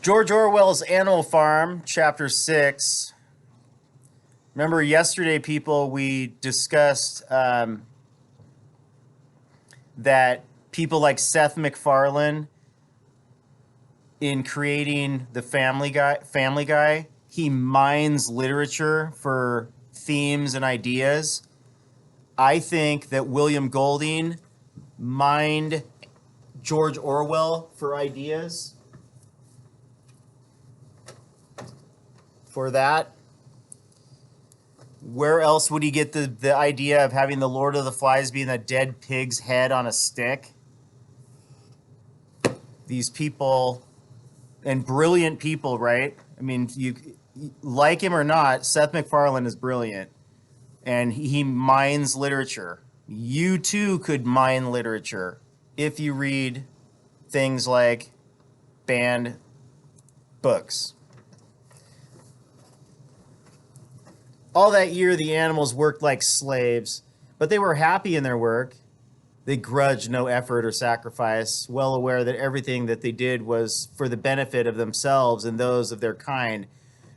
George Orwell's Animal Farm, Chapter 6. Remember yesterday, people, we discussed that people like Seth MacFarlane, in creating the Family Guy, he mines literature for themes and ideas. I think that William Golding mined George Orwell for ideas. For that, where else would he get the idea of having the Lord of the Flies being a dead pig's head on a stick? These people, and brilliant people, right? I mean, you like him or not, Seth MacFarlane is brilliant, and he mines literature. You too could mine literature if you read things like banned books. All that year, the animals worked like slaves, but they were happy in their work. They grudged no effort or sacrifice, well aware that everything that they did was for the benefit of themselves and those of their kind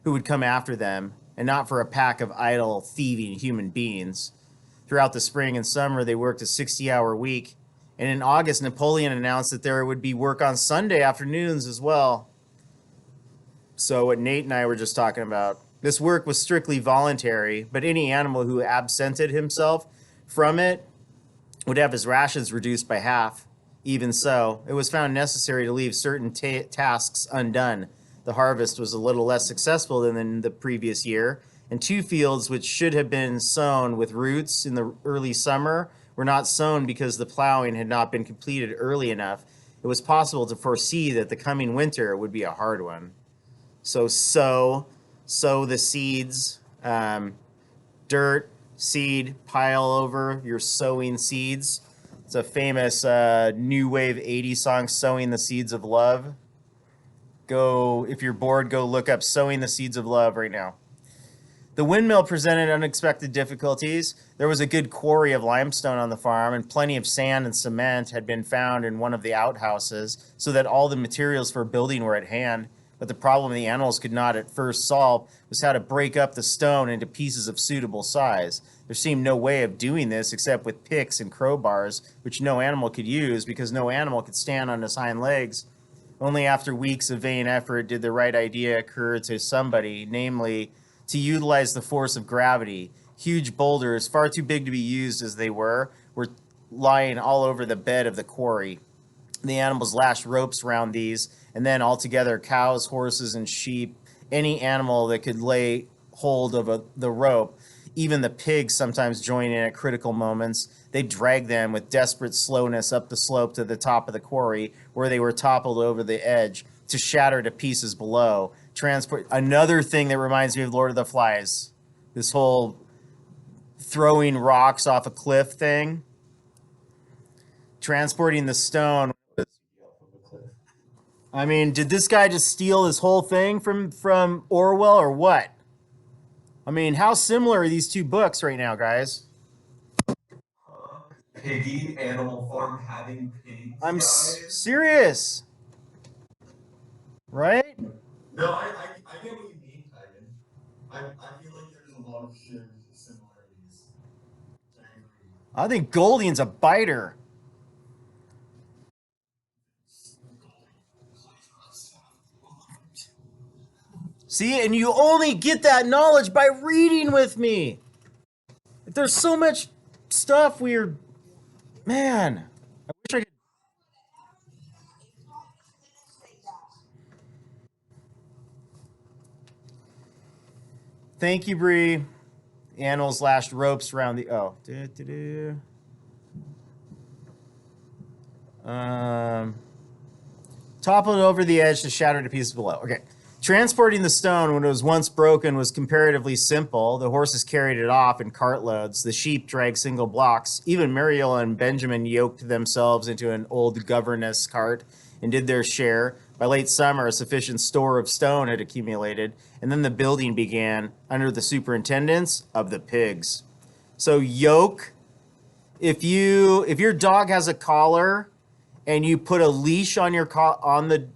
who would come after them, and not for a pack of idle, thieving human beings. Throughout the spring and summer, they worked a 60-hour week, and in August, Napoleon announced that there would be work on Sunday afternoons as well. So what Nate and I were just talking about. This work was strictly voluntary, but any animal who absented himself from it would have his rations reduced by half. Even so, it was found necessary to leave certain tasks undone. The harvest was a little less successful than in the previous year, and 2 fields which should have been sown with roots in the early summer were not sown because the plowing had not been completed early enough. It was possible to foresee that the coming winter would be a hard one. So sow the seeds, dirt, seed, pile over your sowing seeds. It's a famous new wave 80s song, Sowing the Seeds of Love. Go, if you're bored, go look up Sowing the Seeds of Love right now. The windmill presented unexpected difficulties. There was a good quarry of limestone on the farm, and plenty of sand and cement had been found in one of the outhouses, so that all the materials for building were at hand. But the problem the animals could not at first solve was how to break up the stone into pieces of suitable size. There seemed no way of doing this except with picks and crowbars, which no animal could use because no animal could stand on his hind legs. Only after weeks of vain effort did the right idea occur to somebody, namely, to utilize the force of gravity. Huge boulders, far too big to be used as they were lying all over the bed of the quarry. The animals lashed ropes around these, and then altogether cows, horses, and sheep, any animal that could lay hold of the rope, even the pigs sometimes join in at critical moments. They dragged them with desperate slowness up the slope to the top of the quarry, where they were toppled over the edge to shatter to pieces below. Another thing that reminds me of Lord of the Flies, this whole throwing rocks off a cliff thing. Transporting the stone. I mean, did this guy just steal this whole thing from Orwell or what? I mean, how similar are these two books right now, guys? Piggy Animal Farm having pigs, I'm guys. serious, right? No, I get what you mean, Titan. I feel like there's a lot of shared similarities. I agree. I think Golding's a biter. See, and you only get that knowledge by reading with me. There's so much stuff we're, man. I wish I could. Thank you, Bree. The animals lashed ropes around the. Oh. Um, Toppled over the edge to shatter to pieces below. Okay. Transporting the stone when it was once broken was comparatively simple. The horses carried it off in cartloads. The sheep dragged single blocks. Even Muriel and Benjamin yoked themselves into an old governess cart and did their share. By late summer, a sufficient store of stone had accumulated, and then the building began under the superintendence of the pigs. So yoke, if your dog has a collar and you put a leash on your on the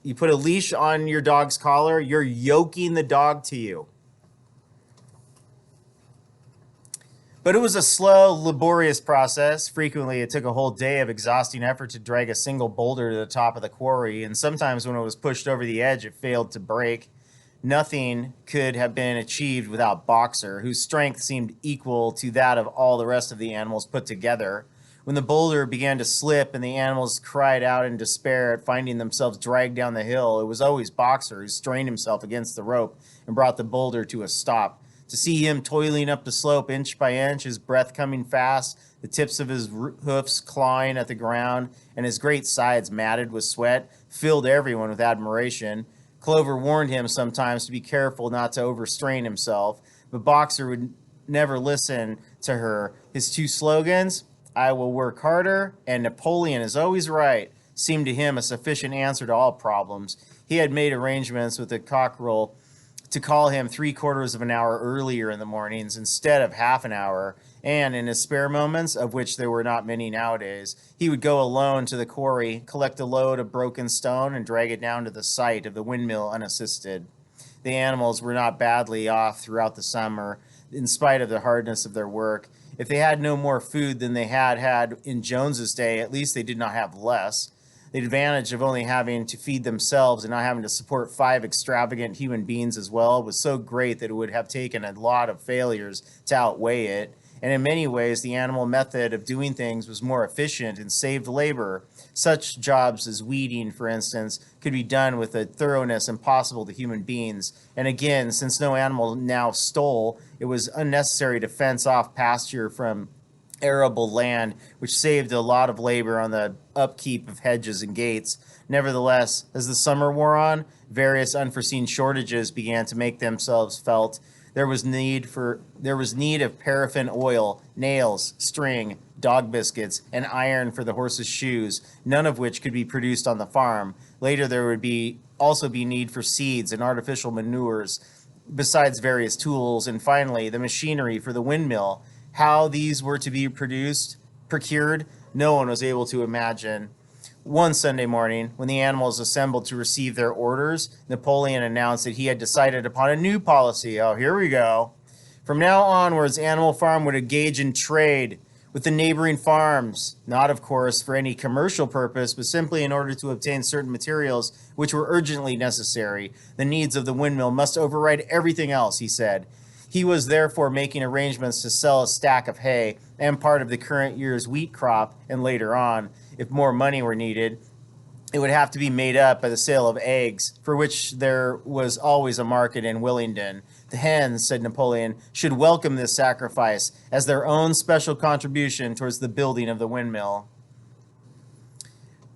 You put a leash on your dog's collar, you're yoking the dog to you. But it was a slow, laborious process. Frequently, it took a whole day of exhausting effort to drag a single boulder to the top of the quarry, and sometimes when it was pushed over the edge, it failed to break. Nothing could have been achieved without Boxer, whose strength seemed equal to that of all the rest of the animals put together. When the boulder began to slip and the animals cried out in despair at finding themselves dragged down the hill, it was always Boxer who strained himself against the rope and brought the boulder to a stop. To see him toiling up the slope inch by inch, his breath coming fast, the tips of his hoofs clawing at the ground, and his great sides matted with sweat, filled everyone with admiration. Clover warned him sometimes to be careful not to overstrain himself, but Boxer would never listen to her. His two slogans, "I will work harder," and "Napoleon is always right," seemed to him a sufficient answer to all problems. He had made arrangements with the cockerel to call him 3/4 of an hour earlier in the mornings instead of half an hour, and in his spare moments, of which there were not many nowadays, he would go alone to the quarry, collect a load of broken stone, and drag it down to the site of the windmill unassisted. The animals were not badly off throughout the summer, in spite of the hardness of their work. If they had no more food than they had had in Jones's day, at least they did not have less. The advantage of only having to feed themselves and not having to support 5 extravagant human beings as well was so great that it would have taken a lot of failures to outweigh it. And in many ways, the animal method of doing things was more efficient and saved labor. Such jobs as weeding, for instance, could be done with a thoroughness impossible to human beings. And again, since no animal now stole, it was unnecessary to fence off pasture from arable land, which saved a lot of labor on the upkeep of hedges and gates. Nevertheless, as the summer wore on, various unforeseen shortages began to make themselves felt. There was need of paraffin oil, nails, string, dog biscuits, and iron for the horses' shoes, none of which could be produced on the farm. Later, there would also be need for seeds and artificial manures, besides various tools, and finally, the machinery for the windmill. How these were to be procured, no one was able to imagine. One Sunday morning, when the animals assembled to receive their orders, Napoleon announced that he had decided upon a new policy. Oh, here we go. From now onwards, Animal Farm would engage in trade with the neighboring farms, not, of course, for any commercial purpose, but simply in order to obtain certain materials which were urgently necessary. The needs of the windmill must override everything else, he said. He was therefore making arrangements to sell a stack of hay and part of the current year's wheat crop, and later on, if more money were needed, it would have to be made up by the sale of eggs, for which there was always a market in Willingdon. The hens, said Napoleon, should welcome this sacrifice as their own special contribution towards the building of the windmill.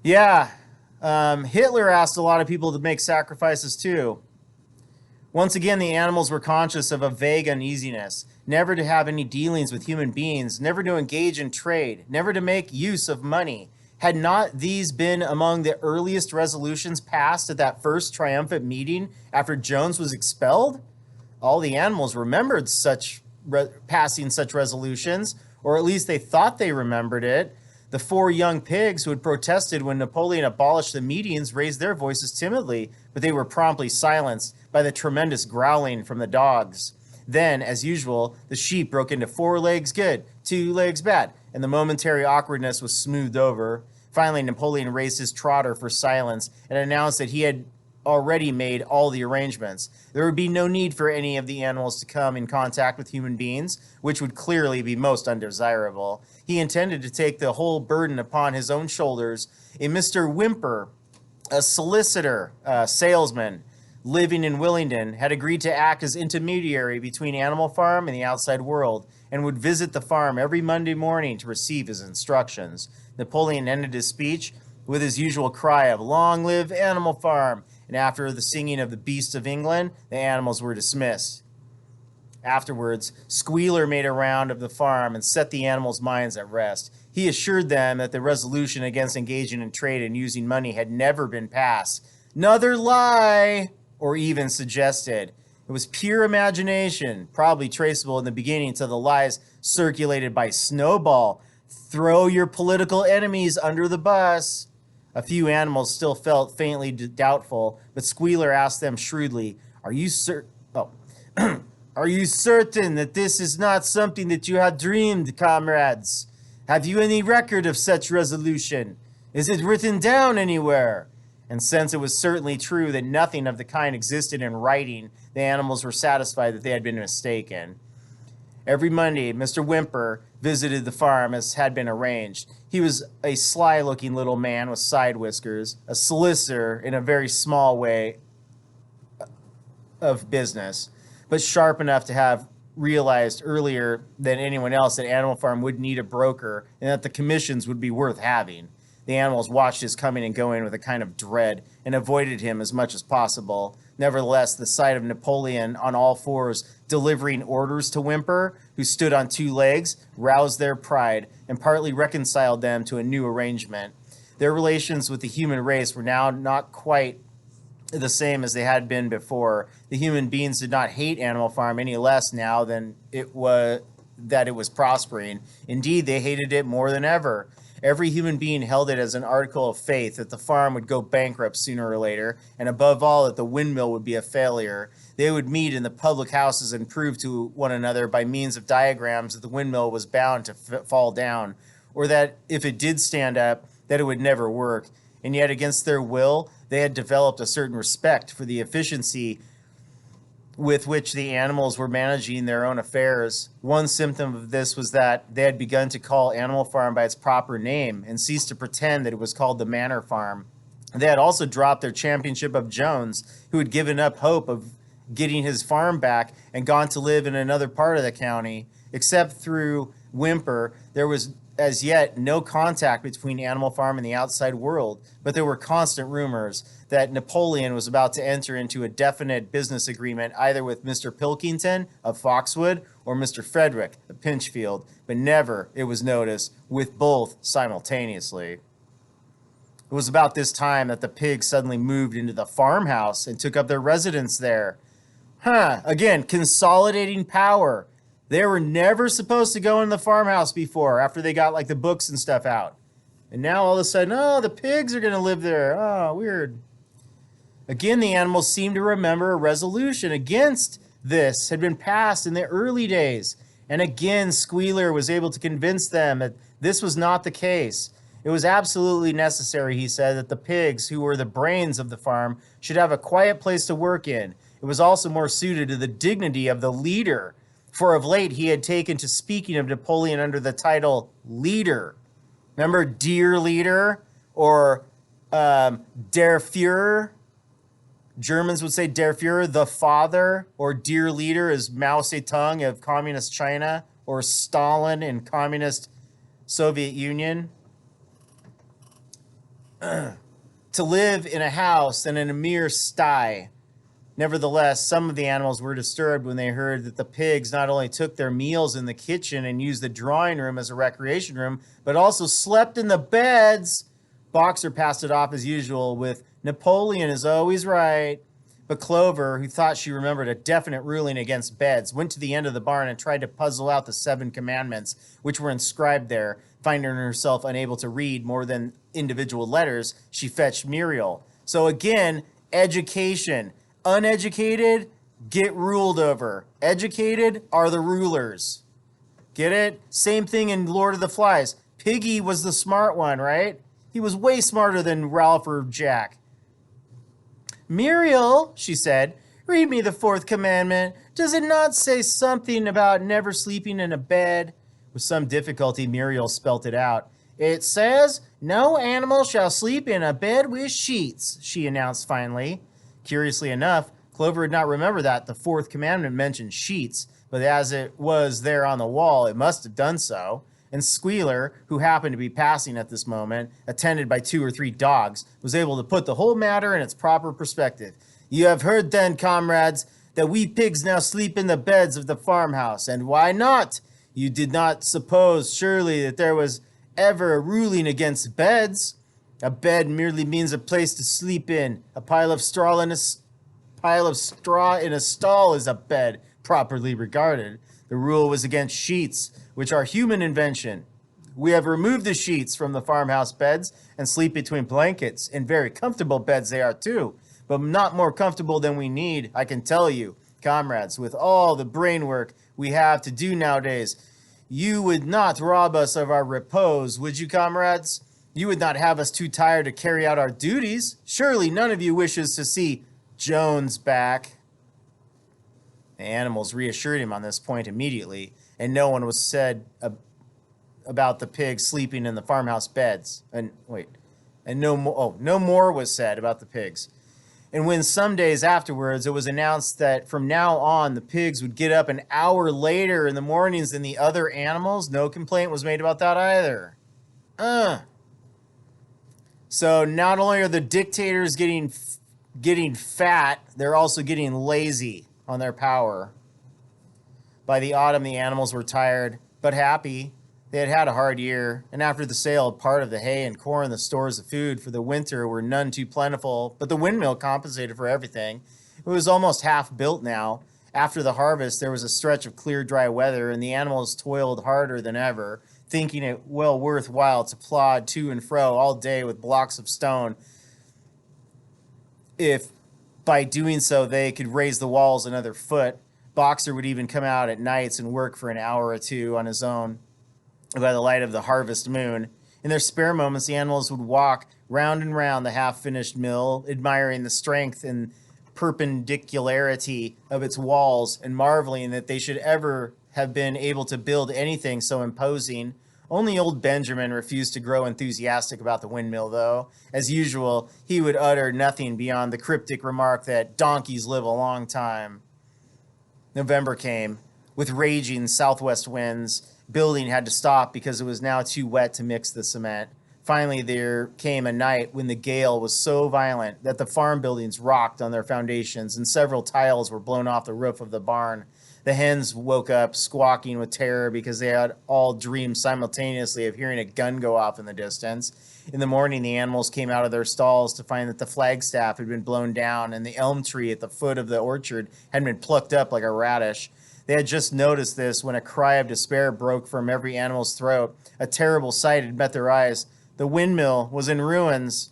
Yeah, Hitler asked a lot of people to make sacrifices too. Once again, the animals were conscious of a vague uneasiness, never to have any dealings with human beings, never to engage in trade, never to make use of money. Had not these been among the earliest resolutions passed at that first triumphant meeting after Jones was expelled? All the animals remembered passing such resolutions, or at least they thought they remembered it. The 4 young pigs who had protested when Napoleon abolished the meetings raised their voices timidly, but they were promptly silenced by the tremendous growling from the dogs. Then, as usual, the sheep broke into 4 legs good, 2 legs bad, and the momentary awkwardness was smoothed over. Finally, Napoleon raised his trotter for silence and announced that he had already made all the arrangements. There would be no need for any of the animals to come in contact with human beings, which would clearly be most undesirable. He intended to take the whole burden upon his own shoulders. A Mr. Whymper, a solicitor, salesman, living in Willingdon, had agreed to act as intermediary between Animal Farm and the outside world, and would visit the farm every Monday morning to receive his instructions. Napoleon ended his speech with his usual cry of "Long live Animal Farm," and after the singing of the Beasts of England, the animals were dismissed. Afterwards, Squealer made a round of the farm and set the animals' minds at rest. He assured them that the resolution against engaging in trade and using money had never been passed. "'Nother lie!" or even suggested. It was pure imagination, probably traceable in the beginning to the lies circulated by Snowball. Throw your political enemies under the bus. A few animals still felt faintly doubtful, but Squealer asked them shrewdly, "Are you certain? Oh, are you certain that this is not something that you had dreamed, comrades? Have you any record of such resolution? Is it written down anywhere?" And since it was certainly true that nothing of the kind existed in writing, the animals were satisfied that they had been mistaken. Every Monday, Mr. Whymper visited the farm as had been arranged. He was a sly-looking little man with side whiskers, a solicitor in a very small way of business, but sharp enough to have realized earlier than anyone else that Animal Farm would need a broker and that the commissions would be worth having. The animals watched his coming and going with a kind of dread and avoided him as much as possible. Nevertheless, the sight of Napoleon on all fours delivering orders to Whymper, who stood on two legs, roused their pride and partly reconciled them to a new arrangement. Their relations with the human race were now not quite the same as they had been before. The human beings did not hate Animal Farm any less now than it was prospering. Indeed, they hated it more than ever. Every human being held it as an article of faith that the farm would go bankrupt sooner or later, and above all, that the windmill would be a failure. They would meet in the public houses and prove to one another by means of diagrams that the windmill was bound to fall down, or that if it did stand up, that it would never work. And yet, against their will, they had developed a certain respect for the efficiency with which the animals were managing their own affairs. One symptom of this was that they had begun to call Animal Farm by its proper name and ceased to pretend that it was called the Manor Farm. They had also dropped their championship of Jones, who had given up hope of getting his farm back and gone to live in another part of the county. Except through Whymper, there was as yet no contact between Animal Farm and the outside world, but there were constant rumors that Napoleon was about to enter into a definite business agreement either with Mr. Pilkington of Foxwood or Mr. Frederick of Pinchfield, but never, it was noticed, with both simultaneously. It was about this time that the pigs suddenly moved into the farmhouse and took up their residence there. Again, consolidating power. They were never supposed to go in the farmhouse before, after they got like the books and stuff out. And now all of a sudden, oh, the pigs are going to live there. Oh, weird. Again, the animals seemed to remember a resolution against this had been passed in the early days. And again, Squealer was able to convince them that this was not the case. It was absolutely necessary, he said, that the pigs, who were the brains of the farm, should have a quiet place to work in. It was also more suited to the dignity of the leader, for of late he had taken to speaking of Napoleon under the title leader. Remember Dear Leader or Der Führer? Germans would say Der Führer, the father, or Dear Leader is Mao Zedong of Communist China, or Stalin in Communist Soviet Union. To live in a house and in a mere sty. Nevertheless, some of the animals were disturbed when they heard that the pigs not only took their meals in the kitchen and used the drawing room as a recreation room, but also slept in the beds. Boxer passed it off as usual with, "Napoleon is always right." But Clover, who thought she remembered a definite ruling against beds, went to the end of the barn and tried to puzzle out the 7 commandments, which were inscribed there. Finding herself unable to read more than individual letters, she fetched Muriel. So again, education. Uneducated, get ruled over. Educated are the rulers. Get it? Same thing in Lord of the Flies. Piggy was the smart one, right? He was way smarter than Ralph or Jack. "Muriel," she said, "read me the 4th commandment. Does it not say something about never sleeping in a bed?" With some difficulty, Muriel spelt it out. "It says, 'No animal shall sleep in a bed with sheets,'" she announced finally. Curiously enough, Clover did not remember that the 4th commandment mentioned sheets, but as it was there on the wall, it must have done so. And Squealer, who happened to be passing at this moment, attended by 2 or 3 dogs, was able to put the whole matter in its proper perspective. "You have heard then, comrades, that we pigs now sleep in the beds of the farmhouse. And why not? You did not suppose, surely, that there was ever a ruling against beds? A bed merely means a place to sleep in. A pile of straw in a stall is a bed, properly regarded. The rule was against sheets, which are human invention." We have removed the sheets from the farmhouse beds and sleep between blankets. And very comfortable beds they are too, but not more comfortable than we need, I can tell you, comrades, with all the brain work we have to do nowadays. You would not rob us of our repose, would you, comrades? You would not have us too tired to carry out our duties. Surely none of you wishes to see Jones back. The animals reassured him on this point immediately, and no one was said about the pigs sleeping in the farmhouse beds. No more was said about the pigs. And when some days afterwards it was announced that from now on the pigs would get up an hour later in the mornings than the other animals, no complaint was made about that either. So not only are the dictators getting fat, they're also getting lazy on their power. By the autumn, the animals were tired but happy. They had had a hard year, and after the sale of part of the hay and corn, the stores of food for the winter were none too plentiful, but the windmill compensated for everything. It was almost half built now. After the harvest, there was a stretch of clear, dry weather, and the animals toiled harder than ever, thinking it well worthwhile to plod to and fro all day with blocks of stone, if by doing so they could raise the walls another foot. Boxer would even come out at nights and work for an hour or two on his own by the light of the harvest moon. In their spare moments, the animals would walk round and round the half-finished mill, admiring the strength and perpendicularity of its walls and marveling that they should ever have been able to build anything so imposing. Only old Benjamin refused to grow enthusiastic about the windmill, though. As usual, he would utter nothing beyond the cryptic remark that donkeys live a long time. November came. With raging southwest winds, building had to stop because it was now too wet to mix the cement. Finally, there came a night when the gale was so violent that the farm buildings rocked on their foundations and several tiles were blown off the roof of the barn. The hens woke up squawking with terror because they had all dreamed simultaneously of hearing a gun go off in the distance. In the morning, the animals came out of their stalls to find that the flagstaff had been blown down and the elm tree at the foot of the orchard had been plucked up like a radish. They had just noticed this when a cry of despair broke from every animal's throat. A terrible sight had met their eyes. The windmill was in ruins.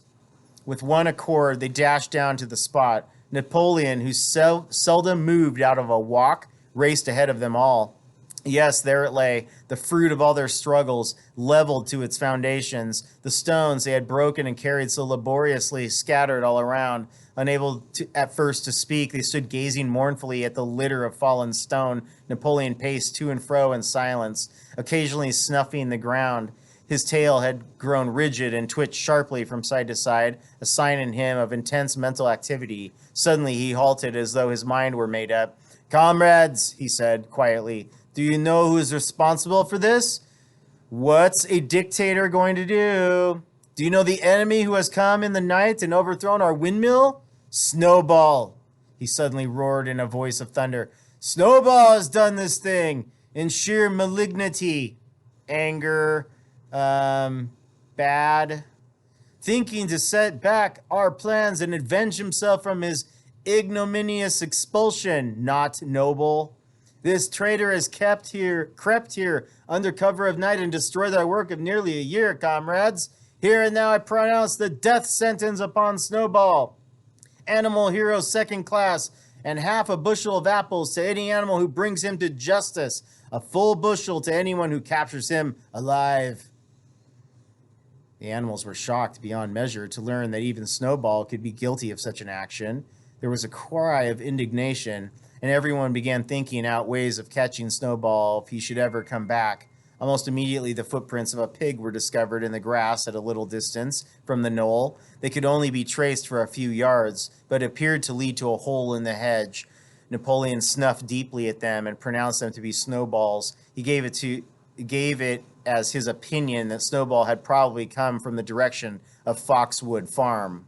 With one accord, they dashed down to the spot. Napoleon, who seldom moved out of a walk, raced ahead of them all. Yes, there it lay, the fruit of all their struggles, leveled to its foundations. The stones they had broken and carried so laboriously scattered all around. Unable to, at first to speak, they stood gazing mournfully at the litter of fallen stone. Napoleon paced to and fro in silence, occasionally snuffing the ground. His tail had grown rigid and twitched sharply from side to side, a sign in him of intense mental activity. Suddenly he halted as though his mind were made up. "Comrades," he said quietly, "do you know who is responsible for this? What's a dictator going to do? Do you know the enemy who has come in the night and overthrown our windmill? Snowball," he suddenly roared in a voice of thunder. "Snowball has done this thing in sheer malignity, anger, bad, thinking to set back our plans and avenge himself from his ignominious expulsion. Not noble. This traitor has crept here under cover of night and destroyed our work of nearly a year, comrades. Here and now I pronounce the death sentence upon Snowball, animal hero second class, and half a bushel of apples to any animal who brings him to justice, a full bushel to anyone who captures him alive." The animals were shocked beyond measure to learn that even Snowball could be guilty of such an action. There was a cry of indignation, and everyone began thinking out ways of catching Snowball if he should ever come back. Almost immediately, the footprints of a pig were discovered in the grass at a little distance from the knoll. They could only be traced for a few yards, but appeared to lead to a hole in the hedge. Napoleon snuffed deeply at them and pronounced them to be Snowballs. He gave it as his opinion that Snowball had probably come from the direction of Foxwood Farm.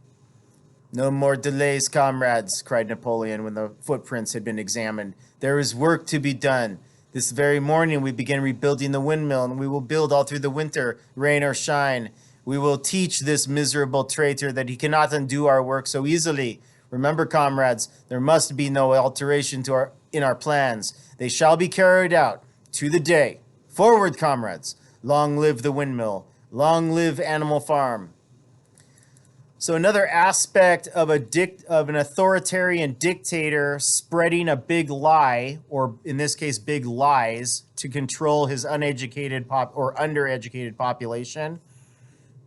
"No more delays, comrades," cried Napoleon when the footprints had been examined. "There is work to be done. This very morning we begin rebuilding the windmill, and we will build all through the winter, rain or shine. We will teach this miserable traitor that he cannot undo our work so easily. Remember, comrades, there must be no alteration in our plans. They shall be carried out to the day. Forward, comrades! Long live the windmill. Long live Animal Farm. So another aspect of an authoritarian dictator spreading a big lie, or in this case, big lies, to control his uneducated or undereducated population,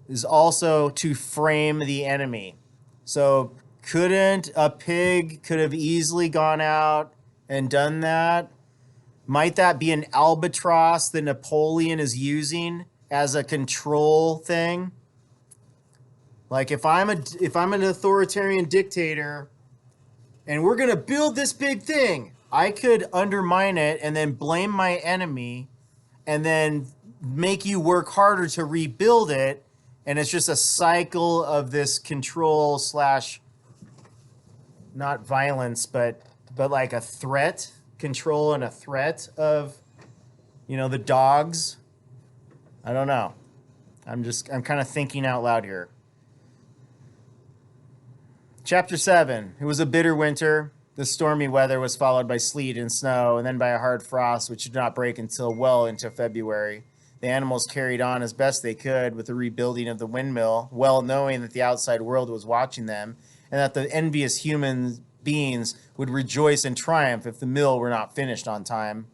is also to frame the enemy. So couldn't a pig could have easily gone out and done that? Might that be an albatross that Napoleon is using as a control thing? Like if I'm an authoritarian dictator and we're going to build this big thing, I could undermine it and then blame my enemy and then make you work harder to rebuild it, and it's just a cycle of this control slash not violence but like a threat, control and a threat of the dogs. I don't know. I'm kind of thinking out loud here. Chapter 7. It was a bitter winter. The stormy weather was followed by sleet and snow, and then by a hard frost, which did not break until well into February. The animals carried on as best they could with the rebuilding of the windmill, well knowing that the outside world was watching them, and that the envious human beings would rejoice and triumph if the mill were not finished on time.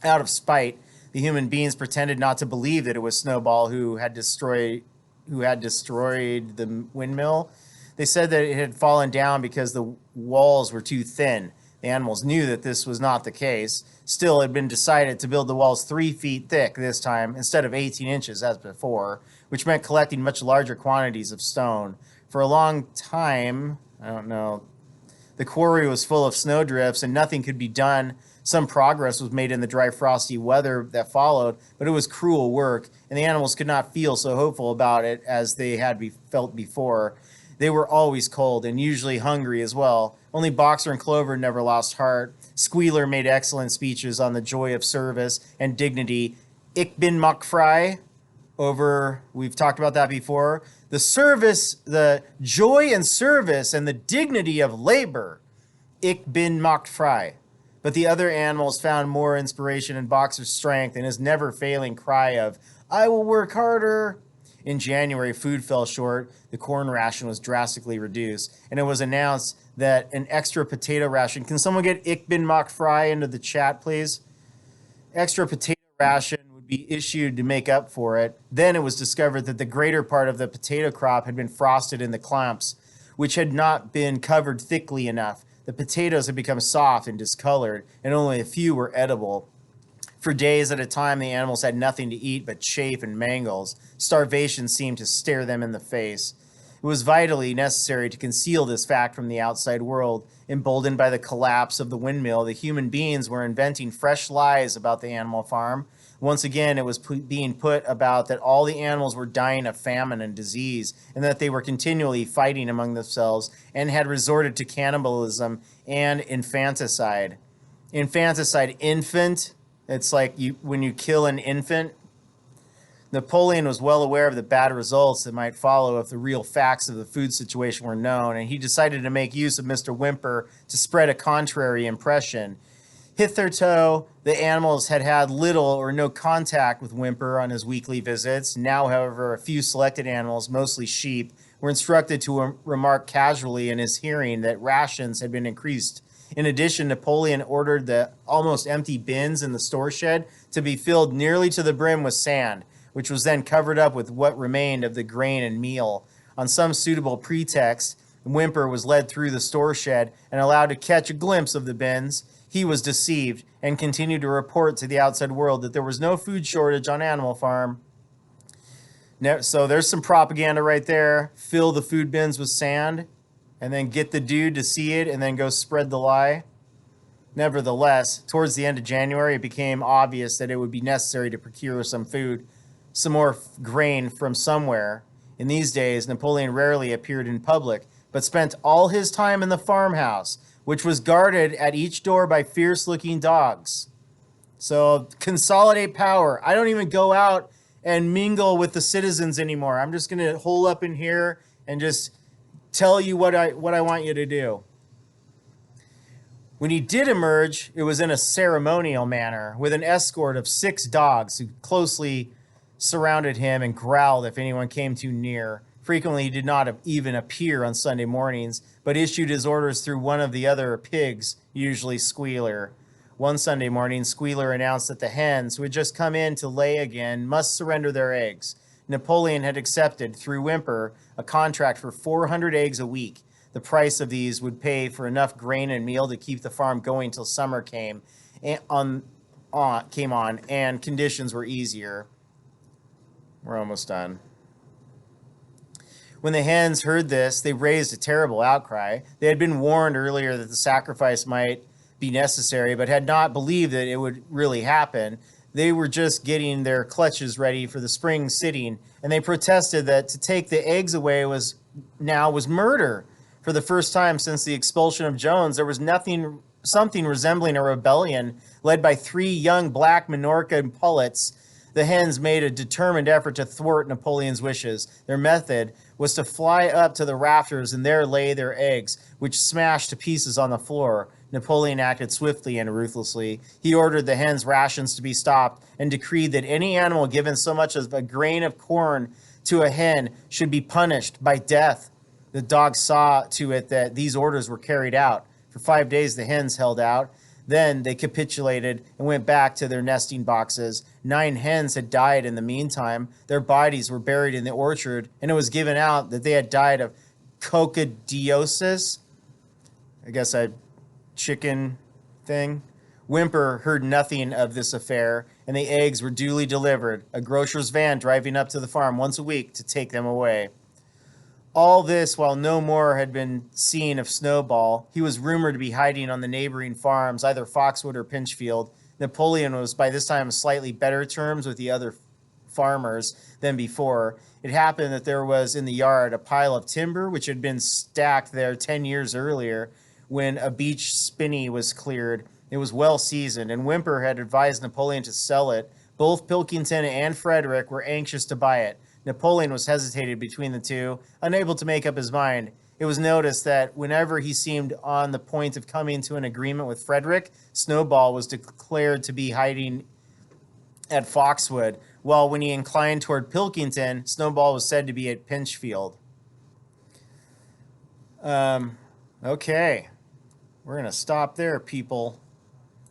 Out of spite, the human beings pretended not to believe that it was Snowball who had destroyed the windmill. They said that it had fallen down because the walls were too thin. The animals knew that this was not the case. Still, it had been decided to build the walls 3 feet thick this time instead of 18 inches as before, which meant collecting much larger quantities of stone. For a long time, the quarry was full of snowdrifts and nothing could be done. Some progress was made in the dry, frosty weather that followed, but it was cruel work, and the animals could not feel so hopeful about it as they had felt before. They were always cold and usually hungry as well. Only Boxer and Clover never lost heart. Squealer made excellent speeches on the joy of service and dignity. Ich bin Mockfry, we've talked about that before. The joy and service and the dignity of labor. Ich bin Mockfry. But the other animals found more inspiration in Boxer's strength and his never failing cry of, I will work harder. In January, food fell short, the corn ration was drastically reduced, and it was announced that an extra potato ration, can someone get Ich bin Mockfry into the chat, please? Extra potato ration would be issued to make up for it. Then it was discovered that the greater part of the potato crop had been frosted in the clumps, which had not been covered thickly enough. The potatoes had become soft and discolored, and only a few were edible. For days at a time, the animals had nothing to eat but chaff and mangles. Starvation seemed to stare them in the face. It was vitally necessary to conceal this fact from the outside world. Emboldened by the collapse of the windmill, the human beings were inventing fresh lies about the animal farm. Once again, it was being put about that all the animals were dying of famine and disease, and that they were continually fighting among themselves and had resorted to cannibalism and infanticide. Infant. It's like when you kill an infant. Napoleon was well aware of the bad results that might follow if the real facts of the food situation were known, and he decided to make use of Mr. Whymper to spread a contrary impression. Hitherto, the animals had had little or no contact with Whymper on his weekly visits. Now, however, a few selected animals, mostly sheep, were instructed to remark casually in his hearing that rations had been increased. In addition, Napoleon ordered the almost empty bins in the store shed to be filled nearly to the brim with sand, which was then covered up with what remained of the grain and meal. On some suitable pretext, Whymper was led through the store shed and allowed to catch a glimpse of the bins. He was deceived and continued to report to the outside world that there was no food shortage on Animal Farm. So there's some propaganda right there. Fill the food bins with sand and then get the dude to see it and then go spread the lie. Nevertheless, towards the end of January, it became obvious that it would be necessary to procure some more grain from somewhere. In these days, Napoleon rarely appeared in public, but spent all his time in the farmhouse, which was guarded at each door by fierce-looking dogs. So consolidate power. I don't even go out and mingle with the citizens anymore. I'm just going to hole up in here and just tell you what I want you to do. When he did emerge, it was in a ceremonial manner with an escort of 6 dogs who closely surrounded him and growled if anyone came too near. Frequently, he did not even appear on Sunday mornings, but issued his orders through one of the other pigs, usually Squealer. One Sunday morning, Squealer announced that the hens, who had just come in to lay again, must surrender their eggs. Napoleon had accepted, through Whymper, a contract for 400 eggs a week. The price of these would pay for enough grain and meal to keep the farm going till summer came on, and conditions were easier. We're almost done. When the hens heard this, they raised a terrible outcry. They had been warned earlier that the sacrifice might be necessary, but had not believed that it would really happen. They were just getting their clutches ready for the spring sitting, and they protested that to take the eggs away was murder. For the first time since the expulsion of Jones, there was something resembling a rebellion led by 3 young black Minorca and pullets. The hens made a determined effort to thwart Napoleon's wishes. Their method was to fly up to the rafters and there lay their eggs, which smashed to pieces on the floor. Napoleon acted swiftly and ruthlessly. He ordered the hens' rations to be stopped and decreed that any animal given so much as a grain of corn to a hen should be punished by death. The dogs saw to it that these orders were carried out. For 5 days, the hens held out. Then they capitulated and went back to their nesting boxes. 9 hens had died in the meantime. Their bodies were buried in the orchard, and it was given out that they had died of coccidiosis. I guess a chicken thing. Whymper heard nothing of this affair, and the eggs were duly delivered, a grocer's van driving up to the farm once a week to take them away. All this while no more had been seen of Snowball. He was rumored to be hiding on the neighboring farms, either Foxwood or Pinchfield. Napoleon was by this time on slightly better terms with the other farmers than before. It happened that there was in the yard a pile of timber which had been stacked there 10 years earlier when a beech spinney was cleared. It was well seasoned, and Whymper had advised Napoleon to sell it. Both Pilkington and Frederick were anxious to buy it. Napoleon was hesitated between the two, unable to make up his mind. It was noticed that whenever he seemed on the point of coming to an agreement with Frederick, Snowball was declared to be hiding at Foxwood, while when he inclined toward Pilkington, Snowball was said to be at Pinchfield. Okay, we're going to stop there, people.